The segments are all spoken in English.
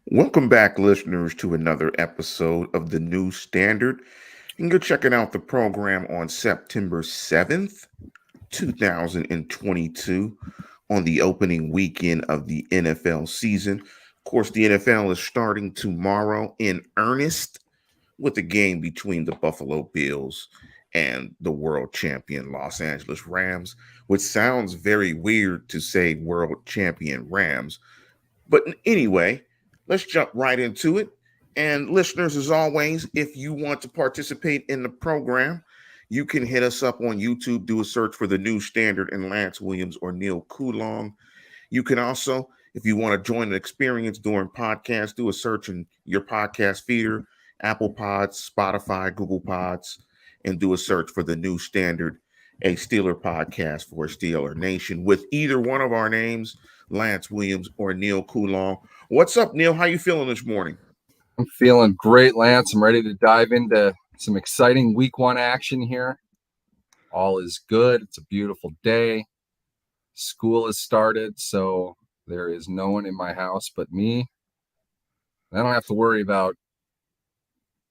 Welcome back, listeners, to another episode of the New Standard. And you're checking out the program on September 7th, 2022, on the opening weekend of the NFL season. Of course, the NFL is starting tomorrow in earnest with the game between the Buffalo Bills and the world champion Los Angeles Rams, which sounds very weird to say world champion Rams, but anyway, let's jump right into it. And listeners, as always, if you want to participate in the program, you can hit us up on YouTube, do a search for the New Standard and Lance Williams or Neil Coulong. You can also, if you want to join the experience during podcasts, do a search in your podcast feeder, Apple Pods, Spotify, Google Pods, and do a search for the New Standard, a Steeler podcast for Steeler Nation with either one of our names, Lance Williams or Neil Coulong. What's up, Neil? How you feeling this morning? I'm feeling great, Lance. I'm ready to dive into some exciting week one action here. All is good. It's a beautiful day. School has started, so there is no one in my house but me. I don't have to worry about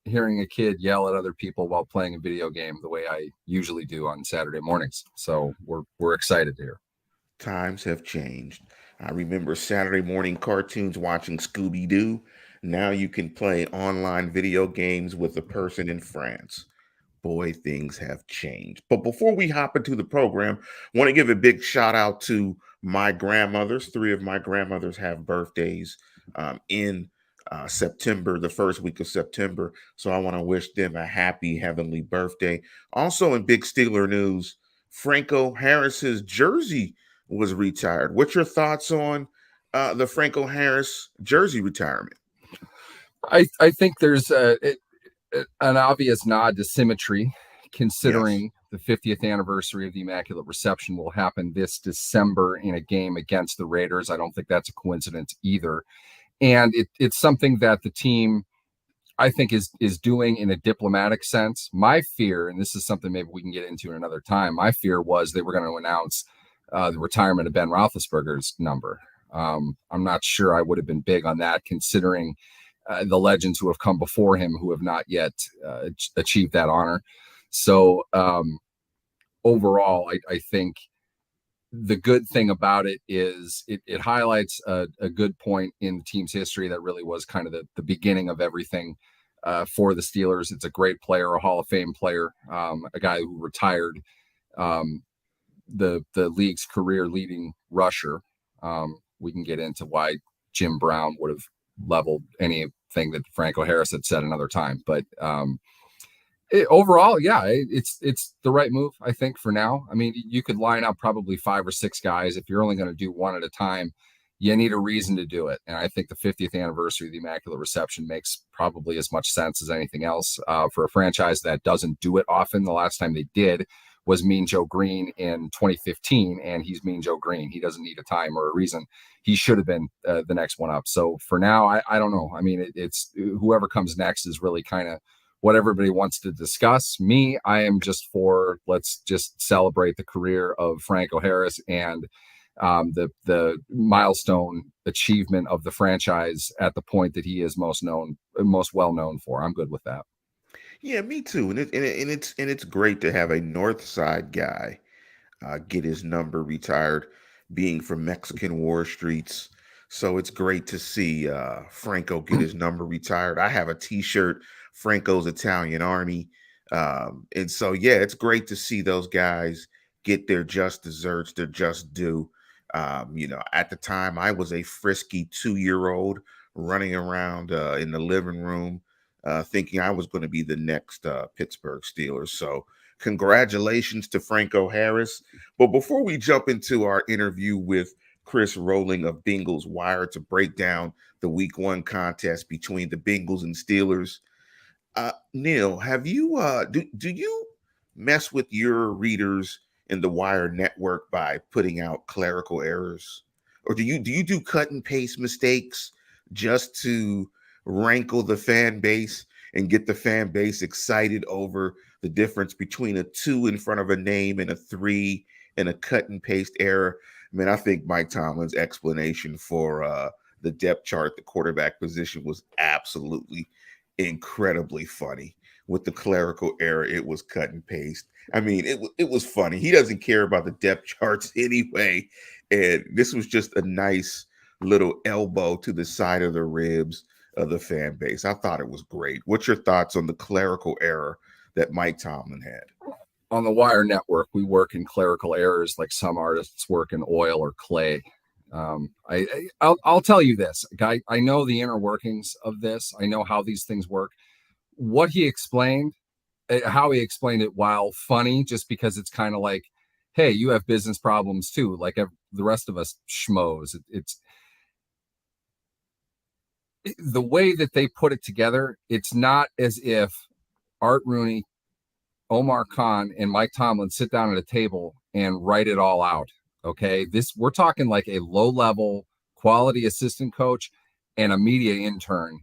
hearing a kid yell at other people while playing a video game the way I usually do on Saturday mornings. So we're excited here. Times have changed. I remember Saturday morning cartoons watching Scooby Doo. Now you can play online video games with a person in France. Boy, things have changed. But before we hop into the program, I want to give a big shout out to my grandmothers. Three of my grandmothers have birthdays in September, the first week of September. So I want to wish them a happy heavenly birthday. Also, in big Steeler news, Franco Harris's jersey was retired. What's your thoughts on the Franco Harris jersey retirement? I think there's an obvious nod to symmetry, Yes. considering the 50th anniversary of the Immaculate Reception will happen this December in a game against the Raiders. I don't think that's a coincidence either. And it's something that the team, I think, is doing in a diplomatic sense. My fear, and this is something maybe we can get into in another time, my fear was they were going to announce the retirement of Ben Roethlisberger's number. I'm not sure I would have been big on that, considering the legends who have come before him who have not yet achieved that honor. So overall, I think the good thing about it is it highlights a good point in the team's history that really was kind of the beginning of everything for the Steelers. It's a great player, a Hall of Fame player, a guy who retired, the league's career leading rusher. We can get into why Jim Brown would have leveled anything that Franco Harris had said another time, but overall, yeah, it's the right move, I think, for now. I mean, you could line up probably 5 or 6 guys. If you're only going to do one at a time, you need a reason to do it. And I think the 50th anniversary of the Immaculate Reception makes probably as much sense as anything else for a franchise that doesn't do it often. The last time they did was Mean Joe Green in 2015, and he's Mean Joe Green. He doesn't need a time or a reason. He should have been the next one up. So for now, I don't know. I mean, it's whoever comes next is really kind of what everybody wants to discuss. Me, I am just for let's just celebrate the career of Franco Harris and the milestone achievement of the franchise at the point that he is most well known for. I'm good with that. Yeah, me too. And it's great to have a North Side guy get his number retired, being from Mexican War Streets. So it's great to see Franco get his number retired. I have a T-shirt, Franco's Italian Army, and so yeah, it's great to see those guys get their just desserts, their just due. At the time, I was a frisky 2-year-old running around in the living room, thinking I was going to be the next Pittsburgh Steelers. So congratulations to Franco Harris. But before we jump into our interview with Chris Rowling of BengalsWire to break down the Week 1 contest between the Bengals and Steelers, Neil, have you do you mess with your readers in the Wire network by putting out clerical errors, or do you do cut and paste mistakes just to rankle the fan base and get the fan base excited over the difference between a 2 in front of a name and a 3 and a cut and paste error? I mean, I think Mike Tomlin's explanation for the depth chart, the quarterback position was absolutely incredibly funny. With the clerical error, it was cut and paste. I mean, it was funny. He doesn't care about the depth charts anyway, and this was just a nice little elbow to the side of the ribs of the fan base. I thought it was great. What's your thoughts on the clerical error that Mike Tomlin had? On the Wire Network, we work in clerical errors like some artists work in oil or clay. I'll tell you this, guy. I know the inner workings of this. I know how these things work. What he explained, how he explained it, while funny, just because it's kind of like, hey, you have business problems too, like the rest of us schmoes. It's the way that they put it together. It's not as if Art Rooney, Omar Khan, and Mike Tomlin sit down at a table and write it all out. Okay. We're talking like a low level quality assistant coach and a media intern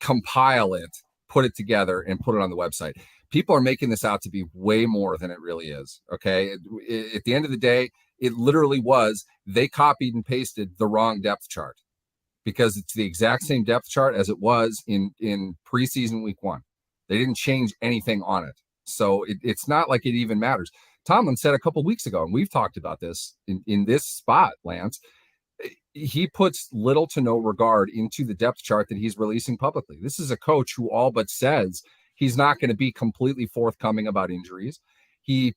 compile it, put it together, and put it on the website. People are making this out to be way more than it really is. Okay. At the end of the day, it literally was, they copied and pasted the wrong depth chart because it's the exact same depth chart as it was in preseason week 1. They didn't change anything on it. So it's not like it even matters. Tomlin said a couple weeks ago, and we've talked about this in this spot, Lance, he puts little to no regard into the depth chart that he's releasing publicly. This is a coach who all but says he's not going to be completely forthcoming about injuries. He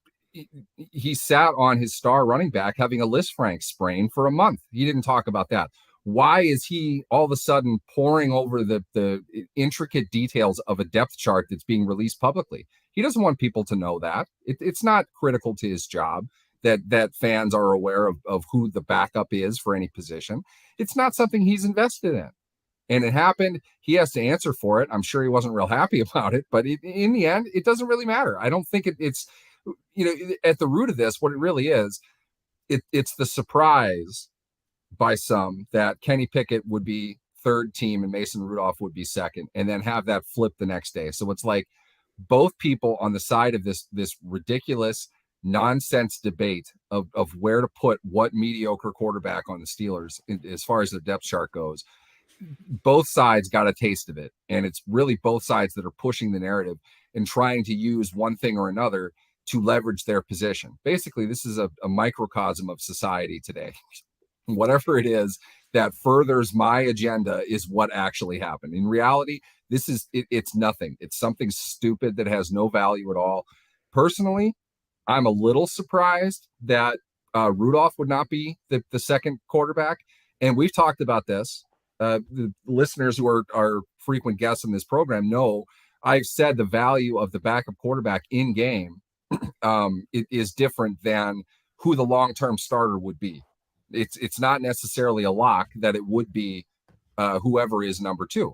sat on his star running back having a Lisfranc sprain for a month. He didn't talk about that. Why is he all of a sudden poring over the intricate details of a depth chart that's being released publicly? He doesn't want people to know that. It's not critical to his job that fans are aware of who the backup is for any position. It's not something he's invested in. And it happened. He has to answer for it. I'm sure he wasn't real happy about it, but in the end, it doesn't really matter. I don't think it's, at the root of this, what it really is, it's the surprise by some that Kenny Pickett would be third team and Mason Rudolph would be second, and then have that flip the next day. So it's like both people on the side of this ridiculous nonsense debate of where to put what mediocre quarterback on the Steelers as far as their depth chart goes. Both sides got a taste of it, and it's really both sides that are pushing the narrative and trying to use one thing or another to leverage their position. Basically, this is a microcosm of society today. Whatever it is that furthers my agenda is what actually happened. In reality, it's nothing. It's something stupid that has no value at all. Personally, I'm a little surprised that Rudolph would not be the second quarterback. And we've talked about this. The listeners who are frequent guests in this program know I've said the value of the backup quarterback in game it is different than who the long-term starter would be. It's not necessarily a lock that it would be whoever is number 2.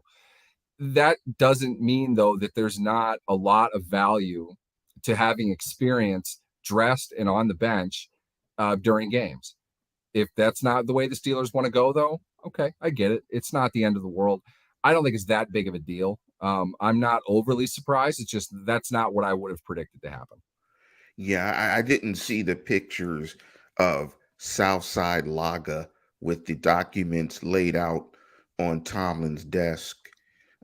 That doesn't mean, though, that there's not a lot of value to having experience dressed and on the bench during games. If that's not the way the Steelers want to go, though, okay, I get it. It's not the end of the world. I don't think it's that big of a deal. I'm not overly surprised. It's just that's not what I would have predicted to happen. Yeah, I didn't see the pictures of Southside Laga with the documents laid out on Tomlin's desk.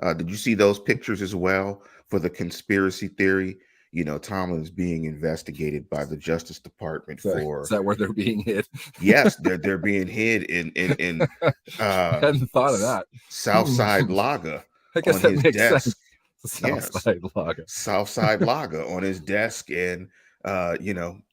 Did you see those pictures as well for the conspiracy theory? Tomlin's being investigated by the Justice Department for. Is that where they're being hid? Yes, they're being hid in I hadn't thought of that. Southside Laga I guess on that his makes desk. sense. Southside Laga. Southside Laga on his desk, and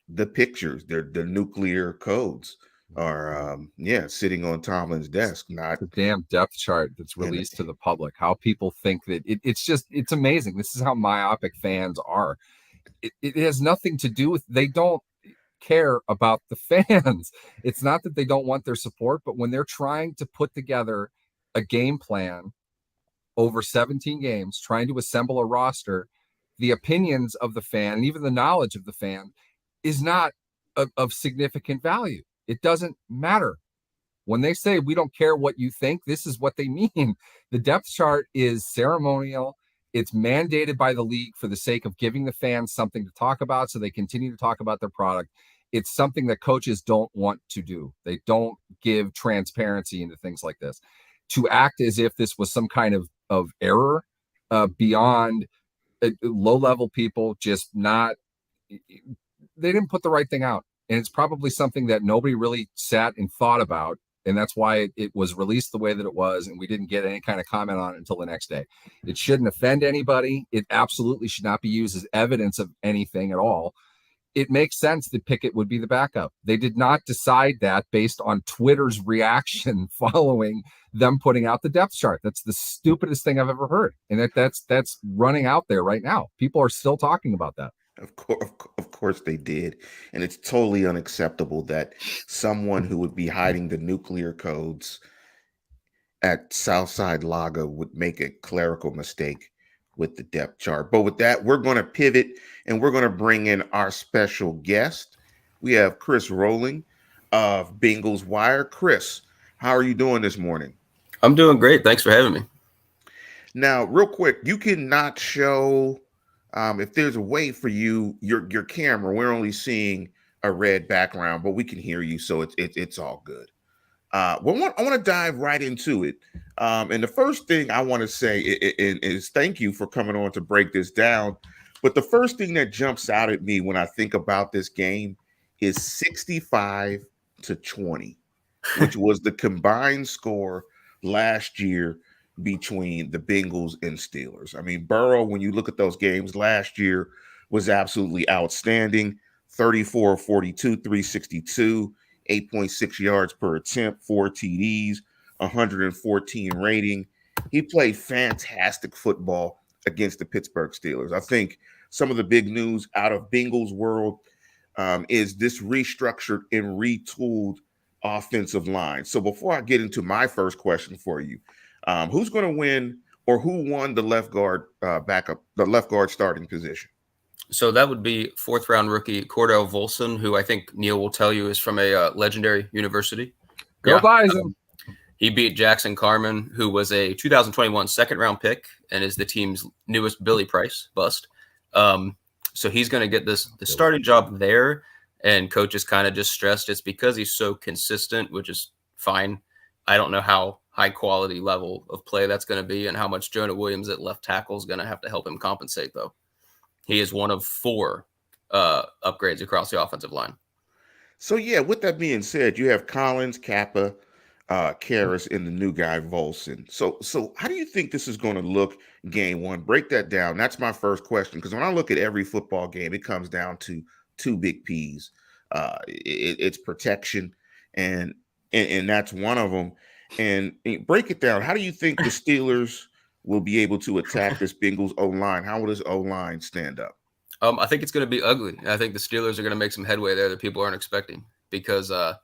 the pictures, the nuclear codes are sitting on Tomlin's desk. Not the damn depth chart that's released to the public. How people think that it's amazing. This is how myopic fans are. It has nothing to do with, they don't care about the fans. It's not that they don't want their support, but when they're trying to put together a game plan over 17 games, trying to assemble a roster, the opinions of the fan and even the knowledge of the fan is not of significant value. It doesn't matter. When they say we don't care what you think, this is what they mean. The depth chart is ceremonial. It's mandated by the league for the sake of giving the fans something to talk about so they continue to talk about their product. It's something that coaches don't want to do. They don't give transparency into things like this. to act as if this was some kind of error beyond low-level people just not – they didn't put the right thing out. And it's probably something that nobody really sat and thought about. And that's why it was released the way that it was, and we didn't get any kind of comment on it until the next day. It shouldn't offend anybody. It absolutely should not be used as evidence of anything at all. It makes sense that Pickett would be the backup. They did not decide that based on Twitter's reaction following them putting out the depth chart. That's the stupidest thing I've ever heard. And that's running out there right now. People are still talking about that. Of course they did. And it's totally unacceptable that someone who would be hiding the nuclear codes at Southside Laga would make a clerical mistake with the depth chart. But with that, we're going to pivot and we're going to bring in our special guest. We have Chris Rowling of BengalsWire. Chris, how are you doing this morning? I'm doing great. Thanks for having me. Now, real quick, you cannot show if there's a way for your camera. We're only seeing a red background, but we can hear you, so it's all good. I want to dive right into it. And the first thing I want to say is thank you for coming on to break this down. But the first thing that jumps out at me when I think about this game is 65-20, which was the combined score last year between the Bengals and Steelers. I mean, Burrow, when you look at those games last year, was absolutely outstanding. 34-42, 362, 8.6 yards per attempt, 4 TDs, 114 rating. He played fantastic football against the Pittsburgh Steelers. I think some of the big news out of Bengals world is this restructured and retooled offensive line. So before I get into my first question for you, who's going to win, or who won the left guard starting position? So that would be 4th-round rookie Cordell Volson, who I think Neil will tell you is from a legendary university. Go Bison. He beat Jackson Carman, who was a 2021 second-round pick and is the team's newest Billy Price bust. So he's going to get the starting job there, and coach is kind of just stressed it's because he's so consistent, which is fine. I don't know how high-quality level of play that's going to be and how much Jonah Williams at left tackle is going to have to help him compensate, though. He is one of 4 upgrades across the offensive line. So, yeah, with that being said, you have Collins, Kappa, Karras, and the new guy, Volson. So how do you think this is going to look game one? Break that down. That's my first question, because when I look at every football game, it comes down to 2 big Ps. It's protection, and that's one of them. And break it down. How do you think the Steelers will be able to attack this Bengals O-line? How will this O-line stand up? I think it's going to be ugly. I think the Steelers are going to make some headway there that people aren't expecting, because the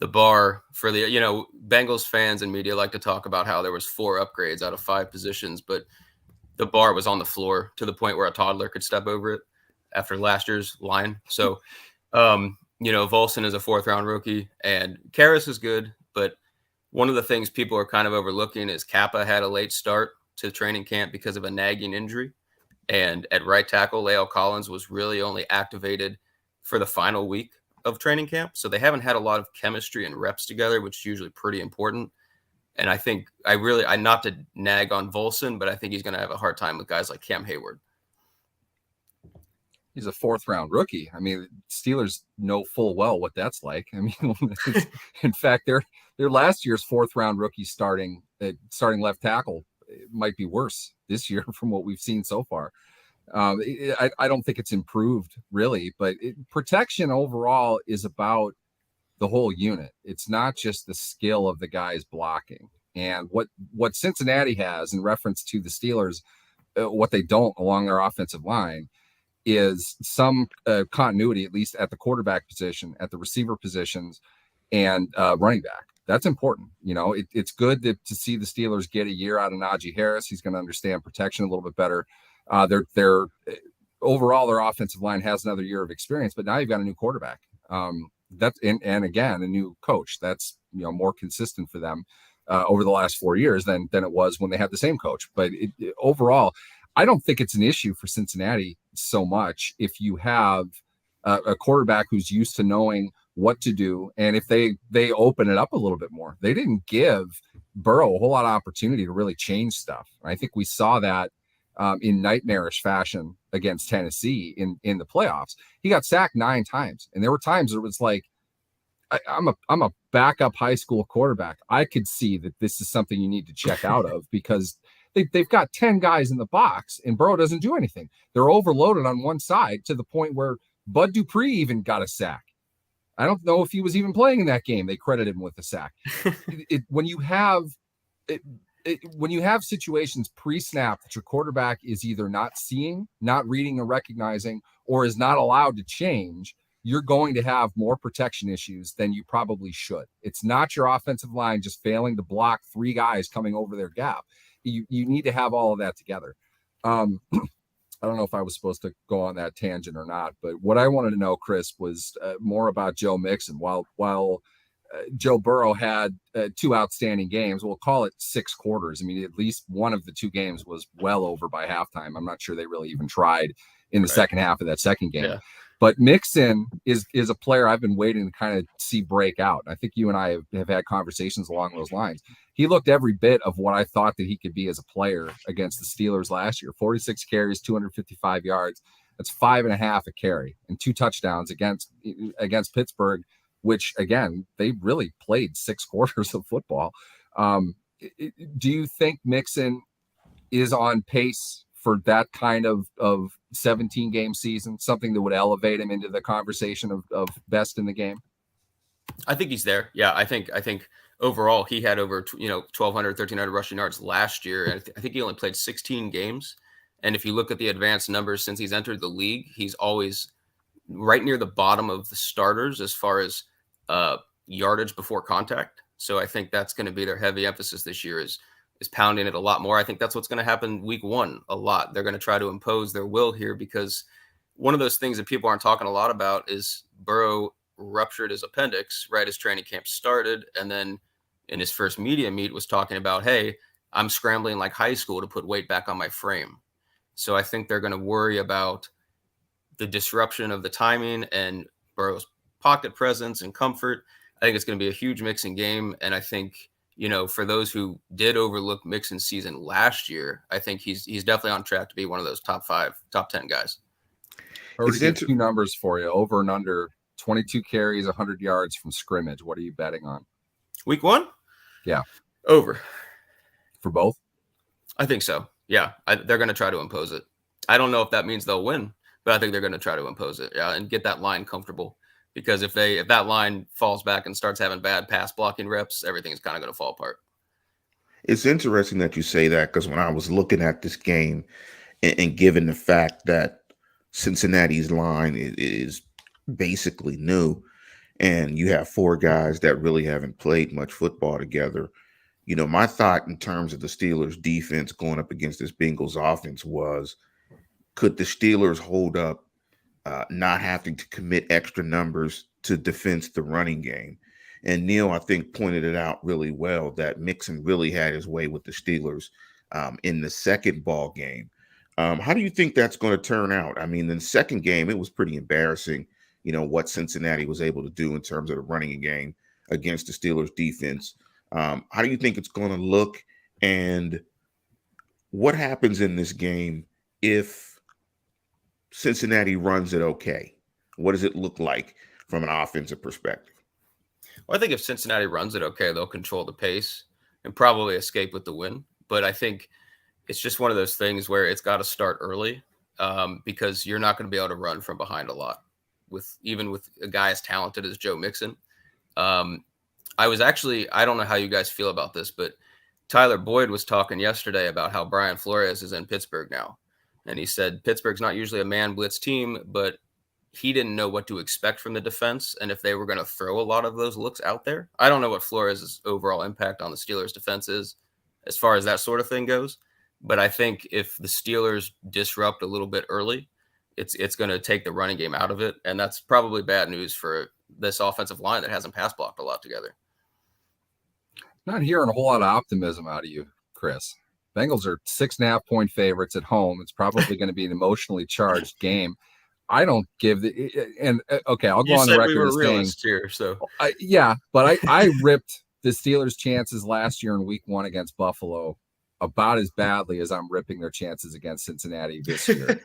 bar for the, Bengals fans and media like to talk about how there was 4 upgrades out of 5 positions, but the bar was on the floor to the point where a toddler could step over it after last year's line. So, Volson is a 4th-round rookie, and Karras is good, but one of the things people are kind of overlooking is Kappa had a late start to training camp because of a nagging injury. And at right tackle, La'el Collins was really only activated for the final week of training camp. So they haven't had a lot of chemistry and reps together, which is usually pretty important. And I think not to nag on Volson, but I think he's going to have a hard time with guys like Cam Hayward. He's a 4th-round rookie. I mean, Steelers know full well what that's like. I mean, in fact, their last year's 4th-round rookie starting left tackle might be worse this year from what we've seen so far. I don't think it's improved really, but protection overall is about the whole unit. It's not just the skill of the guys blocking. And what Cincinnati has in reference to the Steelers, what they don't along their offensive line, is some continuity, at least at the quarterback position, at the receiver positions, and running back. That's important. It's good to see the Steelers get a year out of Najee Harris. He's going to understand protection a little bit better. They're overall, their offensive line has another year of experience, but now you've got a new quarterback. And again, a new coach. That's more consistent for them over the last 4 years than it was when they had the same coach. But overall, I don't think it's an issue for Cincinnati so much if you have a quarterback who's used to knowing what to do, and if they open it up a little bit more. They didn't give Burrow a whole lot of opportunity to really change stuff. And I think we saw that in nightmarish fashion against Tennessee in the playoffs. He got sacked 9 times, and there were times where it was like, I'm a backup high school quarterback. I could see that this is something you need to check out of, because they've got 10 guys in the box and Burrow doesn't do anything. They're overloaded on one side to the point where Bud Dupree even got a sack. I don't know if he was even playing in that game. They credited him with a sack. When you have situations pre-snap that your quarterback is either not seeing, not reading or recognizing, or is not allowed to change, you're going to have more protection issues than you probably should. It's not your offensive line just failing to block 3 guys coming over their gap. You need to have all of that together. I don't know if I was supposed to go on that tangent or not, but what I wanted to know, Chris, was more about Joe Mixon. While Joe Burrow had 2 outstanding games, we'll call it 6 quarters. I mean, at least one of the 2 games was well over by halftime. I'm not sure they really even tried in the second half of that second game. Yeah. But Mixon is a player I've been waiting to kind of see break out. I think you and I have had conversations along those lines. He looked every bit of what I thought that he could be as a player against the Steelers last year. 46 carries, 255 yards. That's 5.5 a carry and 2 touchdowns against Pittsburgh, which, again, they really played 6 quarters of football. Do you think Mixon is on pace for that kind of 17-game season, something that would elevate him into the conversation of best in the game? I think he's there. Yeah, I think overall he had over 1,200, 1,300 rushing yards last year, and I think he only played 16 games. And if you look at the advanced numbers since he's entered the league, he's always right near the bottom of the starters as far as yardage before contact. So I think that's going to be their heavy emphasis this year is pounding it a lot more. I think that's what's going to happen week 1 a lot. They're going to try to impose their will here, because one of those things that people aren't talking a lot about is Burrow ruptured his appendix right as training camp started. And then in his first media meet was talking about, hey, I'm scrambling like high school to put weight back on my frame. So I think they're going to worry about the disruption of the timing and Burrow's pocket presence and comfort. I think it's going to be a huge Mixon game. And I think, for those who did overlook Mixon's season last year, I think he's definitely on track to be one of those top 5, top 10 guys. Already get 2 numbers for you: over and under 22 carries, 100 yards from scrimmage. What are you betting on? Week 1? Yeah. Over. For both? I think so. Yeah. They're going to try to impose it. I don't know if that means they'll win, but I think they're going to try to impose it. Yeah. And get that line comfortable. Because if that line falls back and starts having bad pass blocking reps, everything's kind of going to fall apart. It's interesting that you say that, because when I was looking at this game and given the fact that Cincinnati's line is basically new, and you have 4 guys that really haven't played much football together, my thought in terms of the Steelers defense going up against this Bengals offense was, could the Steelers hold up, not having to commit extra numbers to defense the running game? And Neil, I think, pointed it out really well that Mixon really had his way with the Steelers in the second ball game. How do you think that's going to turn out? I mean, in the second game, it was pretty embarrassing, what Cincinnati was able to do in terms of the running game against the Steelers defense. How do you think it's going to look? And what happens in this game if Cincinnati runs it okay? What does it look like from an offensive perspective? Well, I think if Cincinnati runs it okay, they'll control the pace and probably escape with the win. But I think it's just one of those things where it's got to start early, because you're not going to be able to run from behind a lot even with a guy as talented as Joe Mixon. I don't know how you guys feel about this, but Tyler Boyd was talking yesterday about how Brian Flores is in Pittsburgh now. And he said Pittsburgh's not usually a man blitz team, but he didn't know what to expect from the defense and if they were going to throw a lot of those looks out there. I don't know what Flores' overall impact on the Steelers' defense is as far as that sort of thing goes. But I think if the Steelers disrupt a little bit early, it's going to take the running game out of it. And that's probably bad news for this offensive line that hasn't pass blocked a lot together. Not hearing a whole lot of optimism out of you, Chris. Bengals are 6.5-point favorites at home. It's probably going to be an emotionally charged game. I don't give okay, I'll go on the record we were as saying, realists here, so but I ripped the Steelers' chances last year in week 1 against Buffalo about as badly as I'm ripping their chances against Cincinnati this year.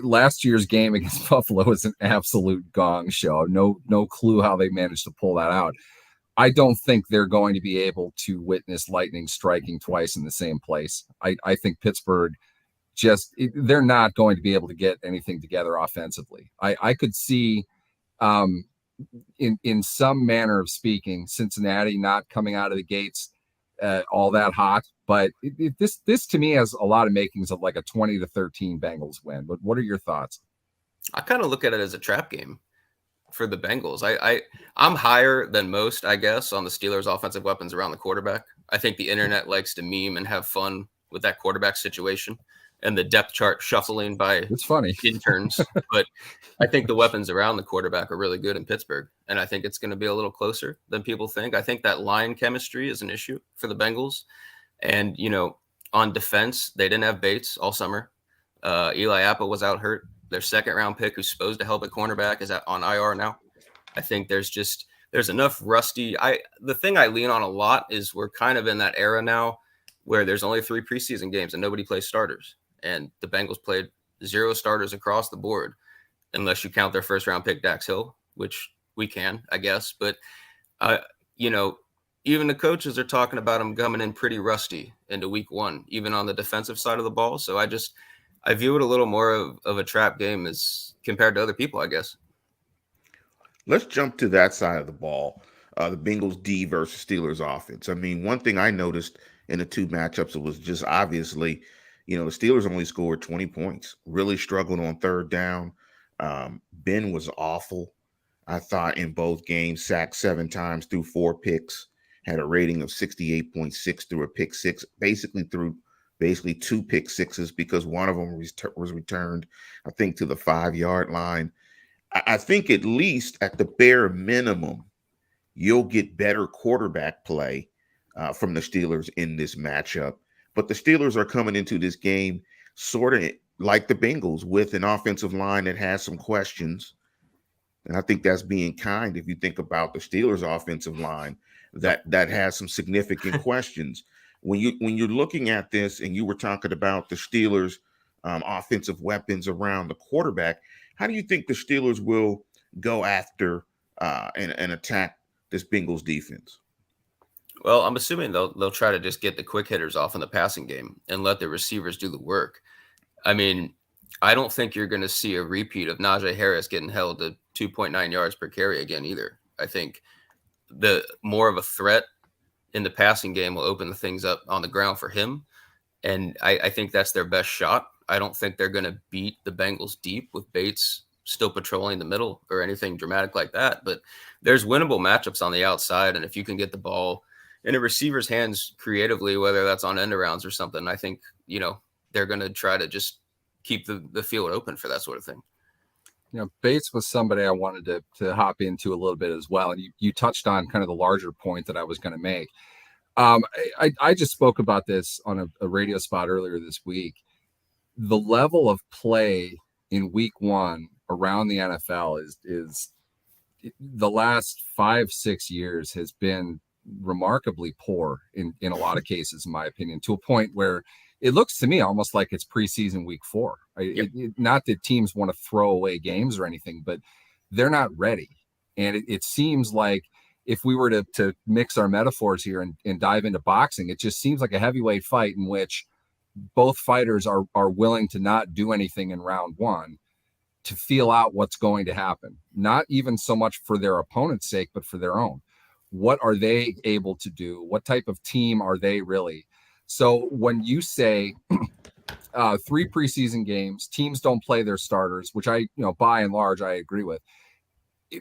Last year's game against Buffalo was an absolute gong show. No clue how they managed to pull that out. I don't think they're going to be able to witness lightning striking twice in the same place. I think Pittsburgh they're not going to be able to get anything together offensively. I could see in some manner of speaking, Cincinnati not coming out of the gates all that hot, but this to me has a lot of makings of like a 20-13 Bengals win. But what are your thoughts? I kind of look at it as a trap game for the Bengals. I'm higher than most, I guess, on the Steelers' offensive weapons around the quarterback. I think the internet likes to meme and have fun with that quarterback situation and the depth chart shuffling by it's funny interns. But I think the weapons around the quarterback are really good in Pittsburgh, and I think it's going to be a little closer than people think. I think that line chemistry is an issue for the Bengals. And, on defense, they didn't have Bates all summer. Eli Apple was out hurt. Their second-round pick, who's supposed to help at cornerback, is on IR now. I think there's enough rusty. The thing I lean on a lot is we're kind of in that era now where there's only 3 preseason games and nobody plays starters. And the Bengals played 0 starters across the board, unless you count their first-round pick, Dax Hill, which we can, I guess. But, even the coaches are talking about them coming in pretty rusty into week 1, even on the defensive side of the ball. So I view it a little more of a trap game as compared to other people, I guess. Let's jump to that side of the ball, the Bengals D versus Steelers offense. I mean, one thing I noticed in the 2 matchups, it was just obviously, the Steelers only scored 20 points, really struggled on third down. Ben was awful. I thought in both games, sacked 7 times, threw 4 picks, had a rating of 68.6 through a pick 6, basically 2 pick 6s because one of them was returned, I think, to the 5-yard line. I think at least at the bare minimum, you'll get better quarterback play from the Steelers in this matchup. But the Steelers are coming into this game sort of like the Bengals with an offensive line that has some questions. And I think that's being kind if you think about the Steelers' offensive line that has some significant questions. When you're looking at this and you were talking about the Steelers' offensive weapons around the quarterback, how do you think the Steelers will go after and attack this Bengals defense? Well, I'm assuming they'll try to just get the quick hitters off in the passing game and let the receivers do the work. I mean, I don't think you're going to see a repeat of Najee Harris getting held to 2.9 yards per carry again either. I think the more of a threat in the passing game will open the things up on the ground for him. And I think that's their best shot. I don't think they're going to beat the Bengals deep with Bates still patrolling the middle or anything dramatic like that. But there's winnable matchups on the outside. And if you can get the ball in a receiver's hands creatively, whether that's on end arounds or something, I think, they're going to try to just keep the field open for that sort of thing. Bates was somebody I wanted to hop into a little bit as well. And you touched on kind of the larger point that I was going to make. I just spoke about this on a radio spot earlier this week. The level of play in week 1 around the NFL is the last 5-6 years has been remarkably poor in a lot of cases, in my opinion, to a point where it looks to me almost like it's preseason week 4. Yep. Not that teams want to throw away games or anything, but they're not ready. And it seems like if we were to mix our metaphors here and dive into boxing, it just seems like a heavyweight fight in which both fighters are willing to not do anything in round 1 to feel out what's going to happen. Not even so much for their opponent's sake, but for their own. What are they able to do? What type of team are they really? So when you say 3 preseason games, teams don't play their starters, which by and large, I agree with.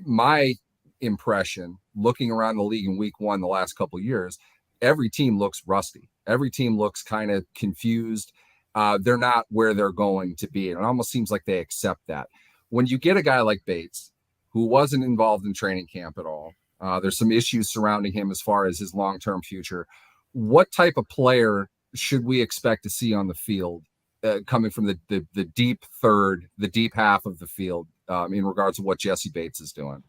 My impression, looking around the league in week 1 the last couple of years, every team looks rusty. Every team looks kind of confused. They're not where they're going to be. And it almost seems like they accept that. When you get a guy like Bates, who wasn't involved in training camp at all, there's some issues surrounding him as far as his long-term future. What type of player should we expect to see on the field coming from the deep third, the deep half of the field in regards to what Jesse Bates is doing?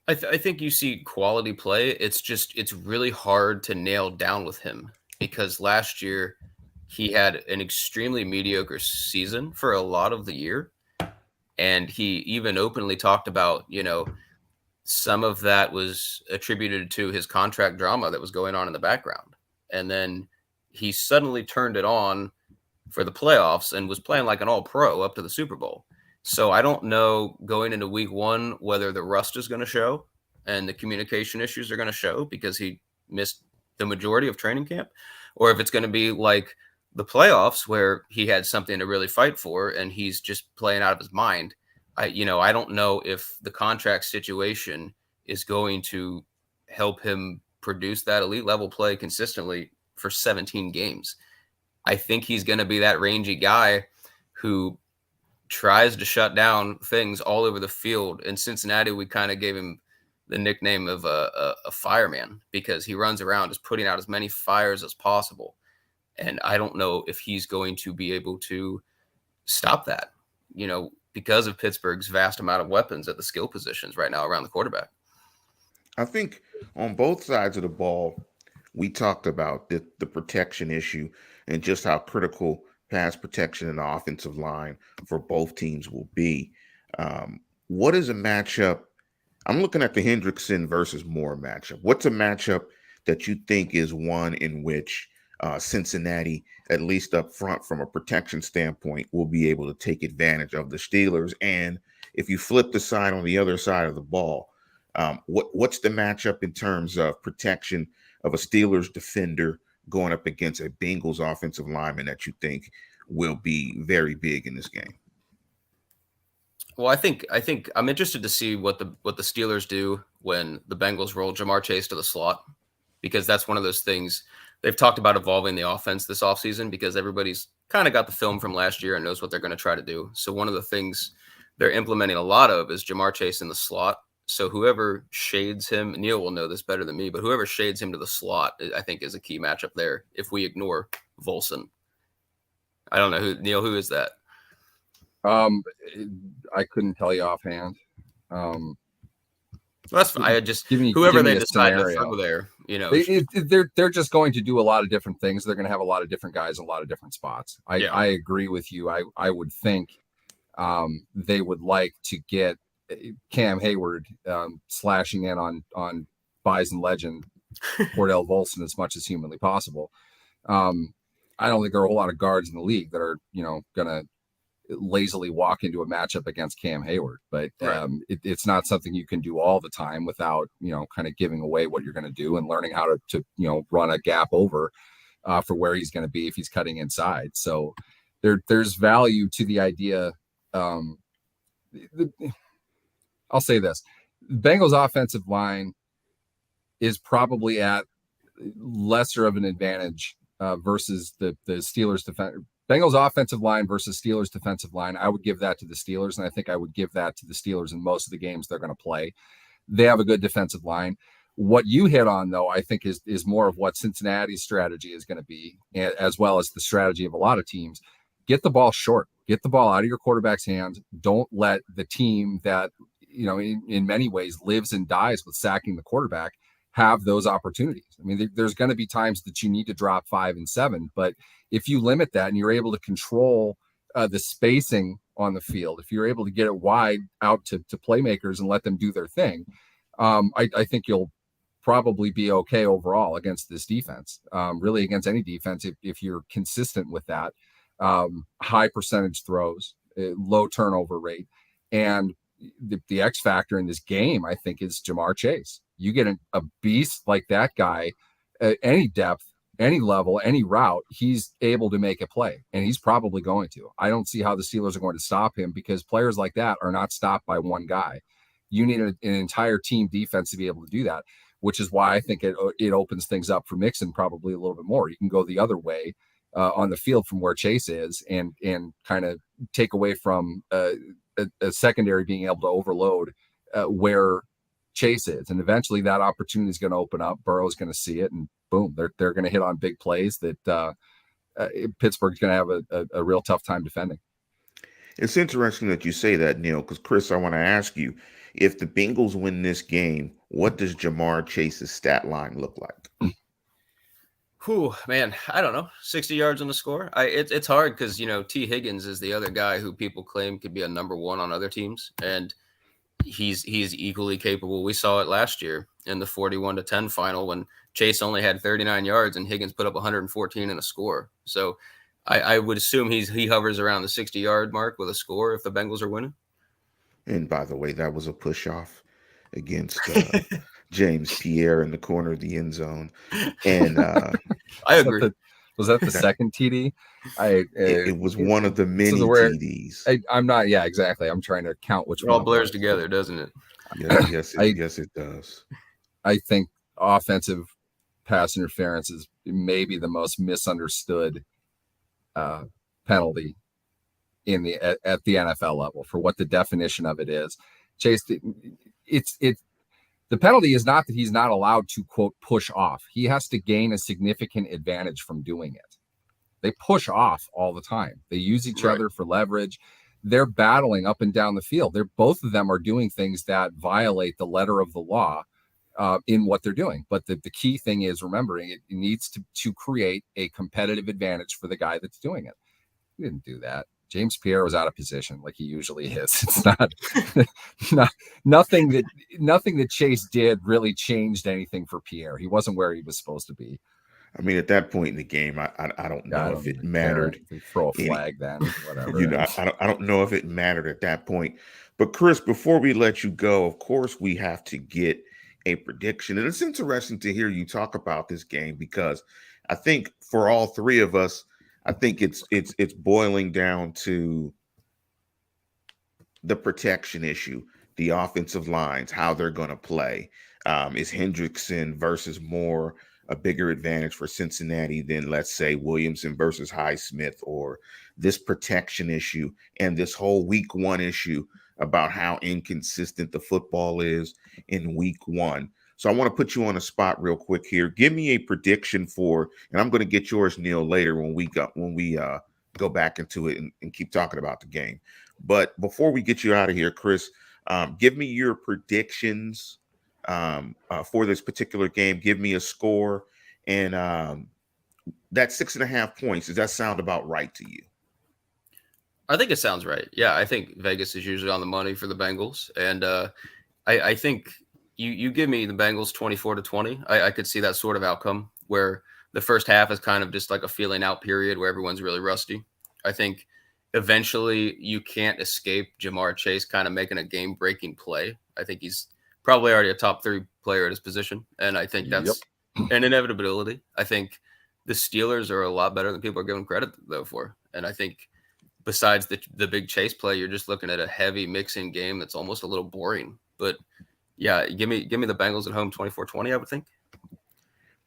I think you see quality play. It's really hard to nail down with him because last year he had an extremely mediocre season for a lot of the year. And he even openly talked about, some of that was attributed to his contract drama that was going on in the background. And then he suddenly turned it on for the playoffs and was playing like an all pro up to the Super Bowl. So I don't know going into week one whether the rust is going to show and the communication issues are going to show because he missed the majority of training camp, or if it's going to be like the playoffs where he had something to really fight for and he's just playing out of his mind. I don't know if the contract situation is going to help him produce that elite level play consistently for 17 games. I think he's going to be that rangy guy who tries to shut down things all over the field. In Cincinnati, we kind of gave him the nickname of a fireman because he runs around just putting out as many fires as possible. And I don't know if he's going to be able to stop that, because of Pittsburgh's vast amount of weapons at the skill positions right now around the quarterback. I think on both sides of the ball, we talked about the protection issue and just how critical pass protection and the offensive line for both teams will be. What is a matchup? I'm looking at the Hendrickson versus Moore matchup. What's a matchup that you think is one in which Cincinnati, at least up front from a protection standpoint, will be able to take advantage of the Steelers? And if you flip the side on the other side of the ball, what's the matchup in terms of protection of a Steelers defender going up against a Bengals offensive lineman that you think will be very big in this game? Well, I think I'm interested to see what the Steelers do when the Bengals roll Jamar Chase to the slot, because that's one of those things they've talked about evolving the offense this offseason because everybody's kind of got the film from last year and knows what they're going to try to do. So one of the things they're implementing a lot of is Jamar Chase in the slot. So whoever shades him, Neil will know this better than me, but whoever shades him to the slot, I think, is a key matchup there. If we ignore Volson, I don't know who is that? I couldn't tell you offhand. That's fine. I just whoever they decide to throw there, they're just going to do a lot of different things. They're going to have a lot of different guys in a lot of different spots. I agree with you. I would think they would like to get Cam Hayward slashing in on Bison legend Cordell Volson as much as humanly possible. I don't think there are a whole lot of guards in the league that are going to lazily walk into a matchup against Cam Hayward, but right. It's not something you can do all the time without kind of giving away what you're going to do and learning how to run a gap over for where he's going to be if he's cutting inside. So there's value to the idea. I'll say this: Bengals offensive line is probably at lesser of an advantage versus the Steelers defense. Bengals offensive line versus Steelers defensive line. I would give that to the Steelers, and I think I would give that to the Steelers in most of the games they're going to play. They have a good defensive line. What you hit on, though, I think is more of what Cincinnati's strategy is going to be, as well as the strategy of a lot of teams. Get the ball short. Get the ball out of your quarterback's hands. Don't let the team that in many ways lives and dies with sacking the quarterback have those opportunities. I mean, there's going to be times that you need to drop 5 and 7, but if you limit that and you're able to control the spacing on the field, if you're able to get it wide out to playmakers and let them do their thing, I think you'll probably be okay overall against this defense, really against any defense if you're consistent with that. High percentage throws, low turnover rate, and the X factor in this game, I think, is Jamar Chase. You get a beast like that guy, any depth, any level, any route, he's able to make a play, and he's probably going to. I don't see how the Steelers are going to stop him because players like that are not stopped by one guy. You need an entire team defense to be able to do that, which is why I think it opens things up for Mixon probably a little bit more. You can go the other way on the field from where Chase is and kind of take away from a secondary being able to overload where Chase is, and eventually that opportunity is going to open up. Burrow's going to see it, and boom, they're going to hit on big plays that Pittsburgh's going to have a real tough time defending. It's interesting that you say that, Neil, because Chris, I want to ask you, If the Bengals win this game, what does Jamar Chase's stat line look like? Whew, man, I don't know. 60 yards on the score. It's hard because T. Higgins is the other guy who people claim could be a number one on other teams, and he's equally capable. We saw it last year in the 41-10 final when Chase only had 39 yards and Higgins put up 114 in a score. So I would assume he hovers around the 60-yard mark with a score if the Bengals are winning. And by the way, that was a push off against James Pierre in the corner of the end zone. And I agree. Was that the second TD? It was one of the many TDs. I'm not. Yeah, exactly. I'm trying to count which it one. all blurs together, doesn't it? Yes, it does. I think offensive pass interference is maybe the most misunderstood penalty in at the NFL level for what the definition of it is. Chase, the penalty is not that he's not allowed to, quote, push off. He has to gain a significant advantage from doing it. They push off all the time. They use each other for leverage. They're battling up and down the field. Both of them are doing things that violate the letter of the law in what they're doing. But the key thing is remembering it needs to create a competitive advantage for the guy that's doing it. He didn't do that. James Pierre was out of position like he usually is. It's nothing that Chase did really changed anything for Pierre. He wasn't where he was supposed to be. I mean, at that point in the game, I don't know if it mattered. Throw a flag then, whatever. I don't know if it mattered at that point. But Chris, before we let you go, of course, we have to get a prediction. And it's interesting to hear you talk about this game because I think for all three of us, I think it's boiling down to the protection issue, the offensive lines, how they're going to play. Is Hendrickson versus Moore a bigger advantage for Cincinnati than, let's say, Williamson versus Highsmith, or this protection issue and this whole week one issue about how inconsistent the football is in week one? So I want to put you on a spot real quick here. Give me a prediction for, and I'm going to get yours, Neil, later when we go back into it and keep talking about the game. But before we get you out of here, Chris, give me your predictions for this particular game. Give me a score, and that 6.5 points. Does that sound about right to you? I think it sounds right. Yeah, I think Vegas is usually on the money for the Bengals, and I think. You give me the Bengals 24-20. I could see that sort of outcome where the first half is kind of just like a feeling out period where everyone's really rusty. I think eventually you can't escape Jamar Chase kind of making a game-breaking play. I think he's probably already a top 3 player at his position, and I think that's an inevitability. I think the Steelers are a lot better than people are giving credit though for, and I think besides the big Chase play, you're just looking at a heavy mixing game that's almost a little boring, but yeah, give me the Bengals at home 24-20, I would think.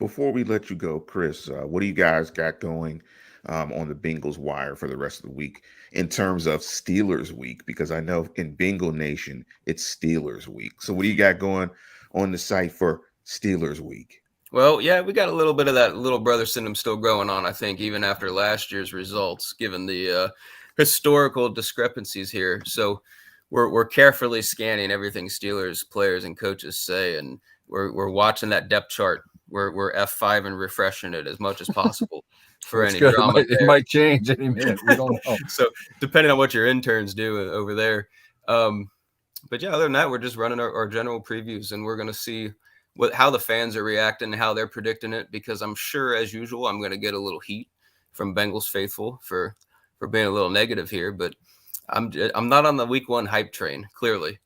Before we let you go, Chris, what do you guys got going on the Bengals Wire for the rest of the week in terms of Steelers week? Because I know in Bengal Nation, it's Steelers week. So what do you got going on the site for Steelers week? Well, yeah, we got a little bit of that little brother syndrome still going on, I think, even after last year's results, given the historical discrepancies here. So we're carefully scanning everything Steelers players and coaches say, and we're watching that depth chart. We're F5 and refreshing it as much as possible for any drama. It might change any minute. We don't know. So depending on what your interns do over there. But yeah, other than that, we're just running our general previews, and we're going to see how the fans are reacting and how they're predicting it, because I'm sure, as usual, I'm going to get a little heat from Bengals faithful for being a little negative here, but I'm not on the week one hype train, clearly.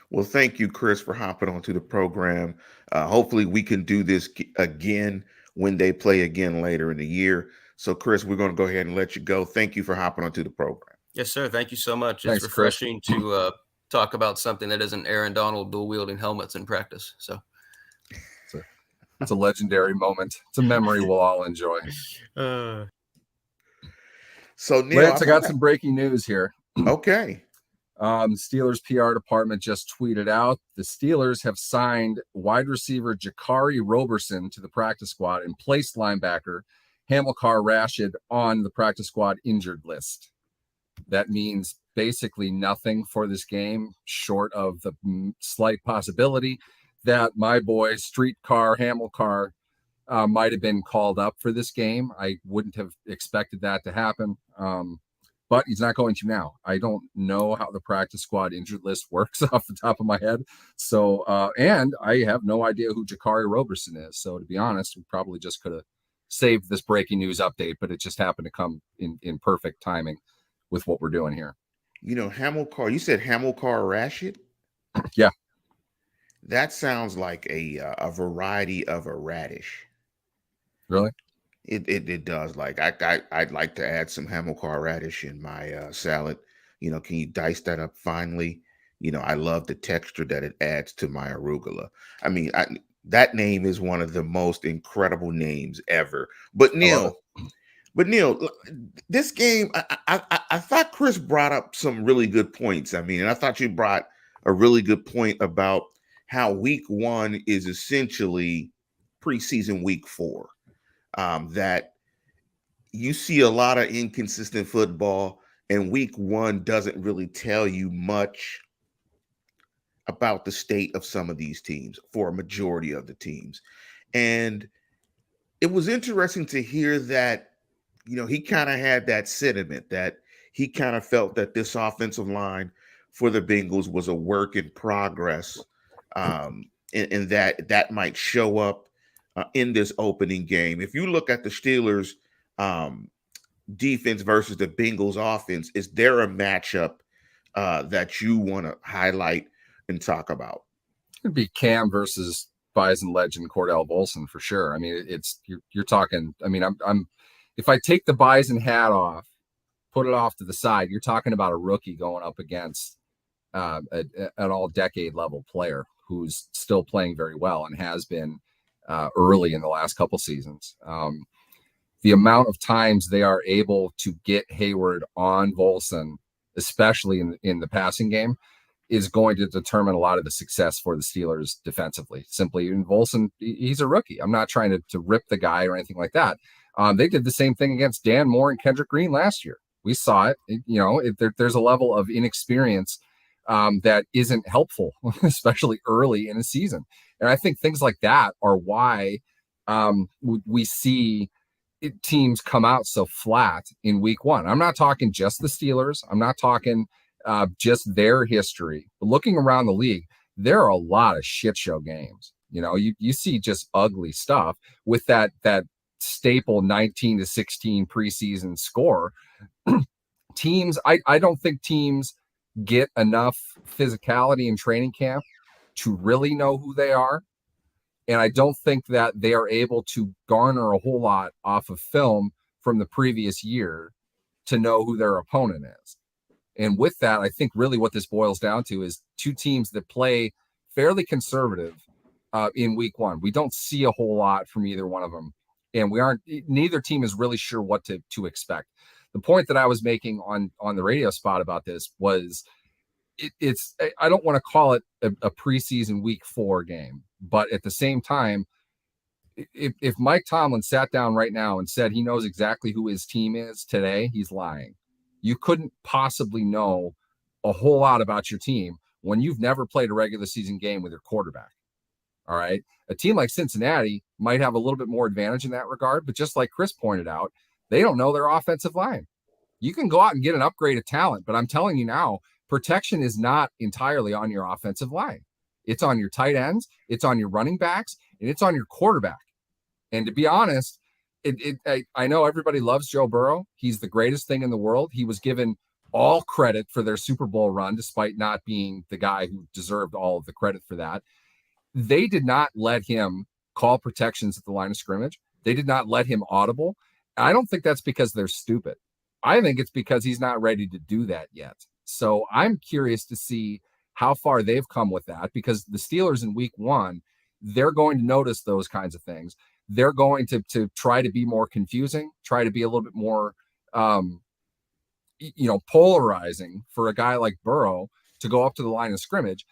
Well, thank you, Chris, for hopping onto the program. Hopefully we can do this again when they play again later in the year. So, Chris, we're going to go ahead and let you go. Thank you for hopping onto the program. Yes, sir. Thank you so much. Thanks, it's refreshing to talk about something that isn't Aaron Donald dual-wielding helmets in practice. So it's a legendary moment. It's a memory we'll all enjoy. So, Neil, Lance, I got some breaking news here. Okay. Steelers PR department just tweeted out the Steelers have signed wide receiver Jakari Roberson to the practice squad and placed linebacker Hamilcar Rashid on the practice squad injured list. That means basically nothing for this game short of the slight possibility that my boy Streetcar Hamilcar might have been called up for this game. I wouldn't have expected that to happen. But he's not going to now. I don't know how the practice squad injured list works off the top of my head. So, and I have no idea who Jakari Roberson is. So to be honest, we probably just could have saved this breaking news update, but it just happened to come in perfect timing with what we're doing here. You know, Hamilcar, you said Hamilcar Rashid? Yeah. That sounds like a variety of a radish. Really? It does. Like I'd like to add some Hamilcar radish in my salad. You know, can you dice that up finely? You know, I love the texture that it adds to my arugula. I mean, that name is one of the most incredible names ever. But Neil, this game, I thought Chris brought up some really good points. I mean, and I thought you brought a really good point about how week 1 is essentially preseason week 4. That you see a lot of inconsistent football, and week 1 doesn't really tell you much about the state of some of these teams for a majority of the teams. And it was interesting to hear that, you know, he kind of had that sentiment that he kind of felt that this offensive line for the Bengals was a work in progress, and that might show up in this opening game. If you look at the Steelers defense versus the Bengals offense, is there a matchup that you want to highlight and talk about? It'd be Cam versus Bison legend Cordell Volson for sure. I mean, it's you're talking. I mean, I'm if I take the Bison hat off, put it off to the side, you're talking about a rookie going up against an all-decade level player who's still playing very well and has been early in the last couple seasons. The amount of times they are able to get Hayward on Volson, especially in the passing game, is going to determine a lot of the success for the Steelers defensively. Simply, in Volson, he's a rookie. I'm not trying to rip the guy or anything like that. They did the same thing against Dan Moore and Kendrick Green last year. We saw it. There's a level of inexperience that isn't helpful, especially early in a season. And I think things like that are why we see teams come out so flat in week 1. I'm not talking just the Steelers. I'm not talking just their history. But looking around the league, there are a lot of shit show games. You know, you see just ugly stuff with that staple 19-16 preseason score. Teams, I don't think teams get enough physicality in training camp to really know who they are. And I don't think that they are able to garner a whole lot off of film from the previous year to know who their opponent is. And with that, I think really what this boils down to is two teams that play fairly conservative in week 1. We don't see a whole lot from either one of them. And neither team is really sure what to expect. The point that I was making on the radio spot about this was I don't want to call it a preseason week 4 game, but at the same time, if Mike Tomlin sat down right now and said he knows exactly who his team is today, he's lying. You couldn't possibly know a whole lot about your team when you've never played a regular season game with your quarterback. All right. A team like Cincinnati might have a little bit more advantage in that regard, but just like Chris pointed out, they don't know their offensive line. You can go out and get an upgrade of talent, but I'm telling you now, protection is not entirely on your offensive line. It's on your tight ends, it's on your running backs, and it's on your quarterback. And to be honest, I know everybody loves Joe Burrow. He's the greatest thing in the world. He was given all credit for their Super Bowl run, despite not being the guy who deserved all of the credit for that. They did not let him call protections at the line of scrimmage. They did not let him audible. I don't think that's because they're stupid. I think it's because he's not ready to do that yet. So I'm curious to see how far they've come with that, because the Steelers in week 1, they're going to notice those kinds of things. They're going to try to be more confusing, try to be a little bit more, polarizing for a guy like Burrow to go up to the line of scrimmage.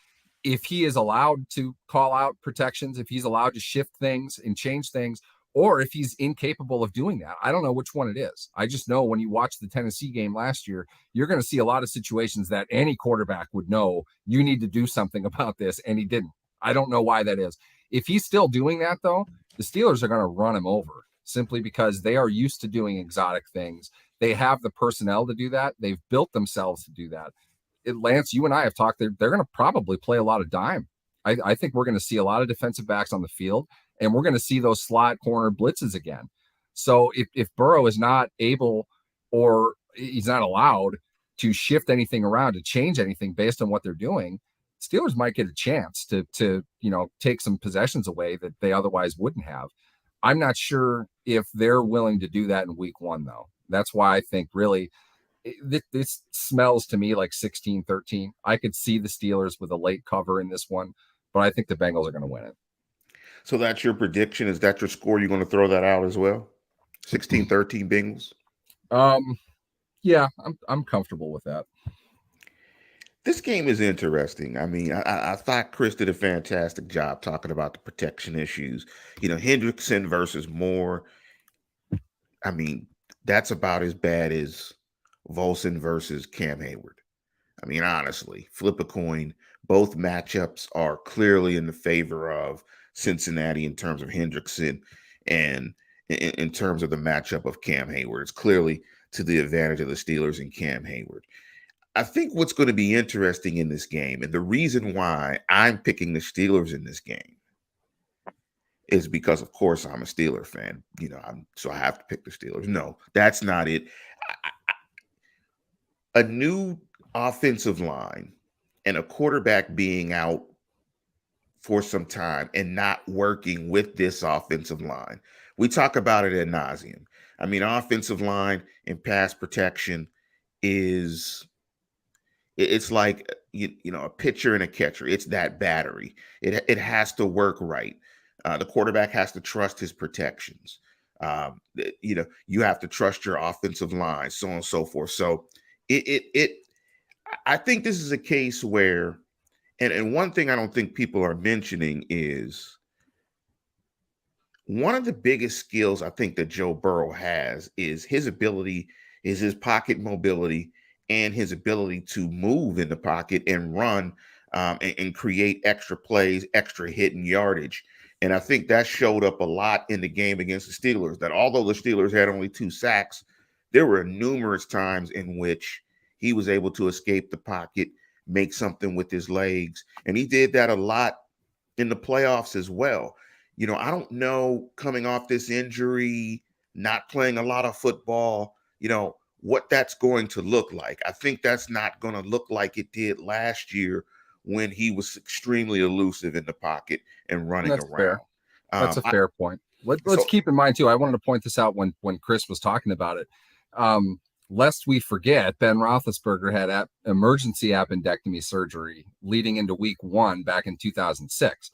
If he is allowed to call out protections, if he's allowed to shift things and change things, or if he's incapable of doing that. I don't know which one it is. I just know when you watch the Tennessee game last year, you're going to see a lot of situations that any quarterback would know you need to do something about this, and he didn't. I don't know why that is. If he's still doing that, though, the Steelers are going to run him over simply because they are used to doing exotic things. They have the personnel to do that. They've built themselves to do that. Lance, you and I have talked. They're going to probably play a lot of dime. I think we're going to see a lot of defensive backs on the field, and we're going to see those slot corner blitzes again. So if Burrow is not able or he's not allowed to shift anything around, to change anything based on what they're doing, Steelers might get a chance to take some possessions away that they otherwise wouldn't have. I'm not sure if they're willing to do that in week 1, though. That's why I think really this smells to me like 16-13. I could see the Steelers with a late cover in this one, but I think the Bengals are going to win it. So that's your prediction? Is that your score? You're going to throw that out as well? 16-13 Bengals? Yeah, I'm comfortable with that. This game is interesting. I mean, I thought Chris did a fantastic job talking about the protection issues. Hendrickson versus Moore. I mean, that's about as bad as Volson versus Cam Hayward. I mean, honestly, flip a coin. Both matchups are clearly in the favor of Cincinnati in terms of Hendrickson, and in terms of the matchup of Cam Hayward. It's clearly to the advantage of the Steelers and Cam Hayward. I think what's going to be interesting in this game, and the reason why I'm picking the Steelers in this game, is because, of course, I'm a Steeler fan. So I have to pick the Steelers. No, that's not it. A new offensive line and a quarterback being out for some time and not working with this offensive line. We talk about it ad nauseum. I mean, offensive line and pass protection it's like a pitcher and a catcher. It's that battery. It has to work right. The quarterback has to trust his protections. You have to trust your offensive line, so on and so forth. So I think this is a case where, and one thing I don't think people are mentioning is one of the biggest skills I think that Joe Burrow has is his pocket mobility and his ability to move in the pocket and run and create extra plays, extra hit and yardage. And I think that showed up a lot in the game against the Steelers, that although the Steelers had only 2 sacks, there were numerous times in which he was able to escape the pocket, make something with his legs. And he did that a lot in the playoffs as well. I don't know, coming off this injury, not playing a lot of football, what that's going to look like. I think that's not going to look like it did last year when he was extremely elusive in the pocket and running around. Fair. That's a fair point. Let's keep in mind, too, I wanted to point this out when Chris was talking about it. Lest we forget, Ben Roethlisberger had emergency appendectomy surgery leading into week 1 back in 2006.